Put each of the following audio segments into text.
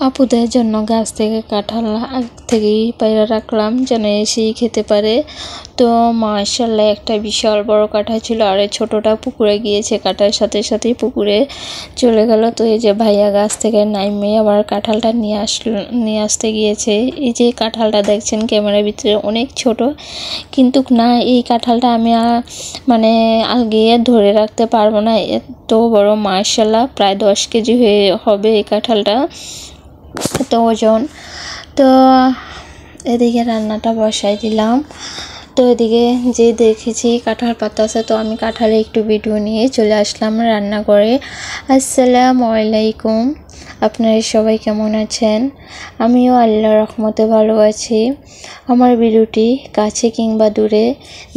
আপুদের জন্য গাছ থেকে কাঁঠাল আগ থেকেই পায়রা রাখলাম যেন এসেই খেতে পারে। তো মাশাআল্লাহ একটা বিশাল বড় কাঁঠাল ছিল, আর ছোটটা পুকুরে গিয়েছে, কাঁঠালের সাথে সাথেই পুকুরে চলে গেল। তো এই যে ভাইয়া গাছ থেকে নাইমে আবার কাঁঠালটা নিয়ে আসতে গিয়েছে। এই যে কাঁঠালটা দেখছেন ক্যামেরার ভিতরে অনেক ছোট, কিন্তু না, এই কাঁঠালটা আমি মানে আগিয়ে ধরে রাখতে পারবো না, এত বড় মাশাআল্লাহ প্রায় 10 কেজি হবে এই কাঁঠালটা, এত ওজন। তো এদিকে রান্নাটা বসাই দিলাম। তো এদিকে যে দেখেছি কাঁঠাল পাতাছে, তো আমি কাঁঠালে একটু ভিডিও নিয়ে চলে আসলাম রান্না করে। আসসালামু আলাইকুম, আপনারা সবাই কেমন আছেন? আমিও আল্লাহর রহমতে ভালো আছি। আমার ভিডিওটি কাছে কিংবা দূরে,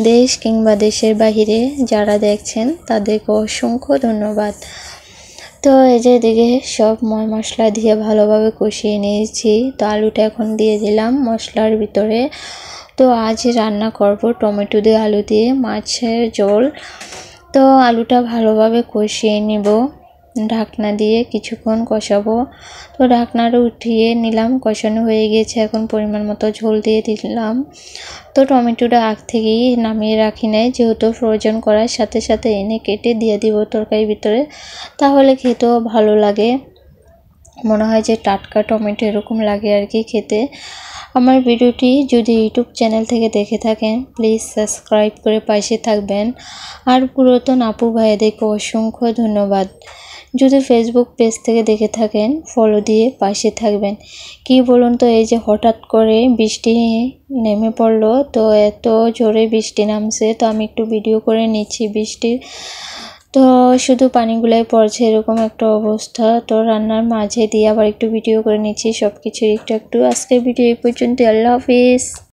দেশ কিংবা দেশের বাহিরে যারা দেখছেন তাদেরকে অসংখ্য ধন্যবাদ। তো এই যে এদিকে সব মশলা দিয়ে ভালোভাবে কষিয়ে নিয়েছি। তো আলুটা এখন দিয়ে দিলাম মশলার ভিতরে। তো আজ রান্না করব টমেটো দিয়ে আলু দিয়ে মাছের ঝোল। তো আলুটা ভালোভাবে কষিয়ে নিব, ঢাকনা দিয়ে কিছুক্ষণ কষাবো। তো ঢাকনাটা উঠিয়ে নিলাম, কষানো হয়ে গিয়েছে। এখন পরিমাণ মতো ঝোল দিয়ে দিলাম। তো টমেটোটা আগ থেকেই নামিয়ে রাখি নাই, যেহেতু ফ্রোজেন করার সাথে সাথে এনে কেটে দিয়ে দিব তরকারির ভিতরে, তাহলে খেতেও ভালো লাগে। মনে হয় যে টাটকা টমেটো এরকম লাগে আর কি খেতে। আমার ভিডিওটি যদি ইউটিউব চ্যানেল থেকে দেখে থাকেন প্লিজ সাবস্ক্রাইব করে পাশে থাকবেন। আর পুরাতন আপু ভাইদেরকে অসংখ্য ধন্যবাদ। যদি ফেসবুক পেজ থেকে দেখে থাকেন ফলো দিয়ে পাশে থাকবেন। কি বলুন তো, এই যে হঠাৎ করে বৃষ্টি নেমে পড়লো, তো এত জোরে বৃষ্টি নামছে, তো আমি একটু ভিডিও করে নিচ্ছি বৃষ্টির। তো শুধু পানিগুলাই পড়ছে এরকম একটা অবস্থা। তো রান্নার মাঝে দিয়ে আবার একটু ভিডিও করে নিচ্ছি, সব কিছুর একটু একটু। আজকের ভিডিও এই পর্যন্ত, আল্লাহ হাফিজ।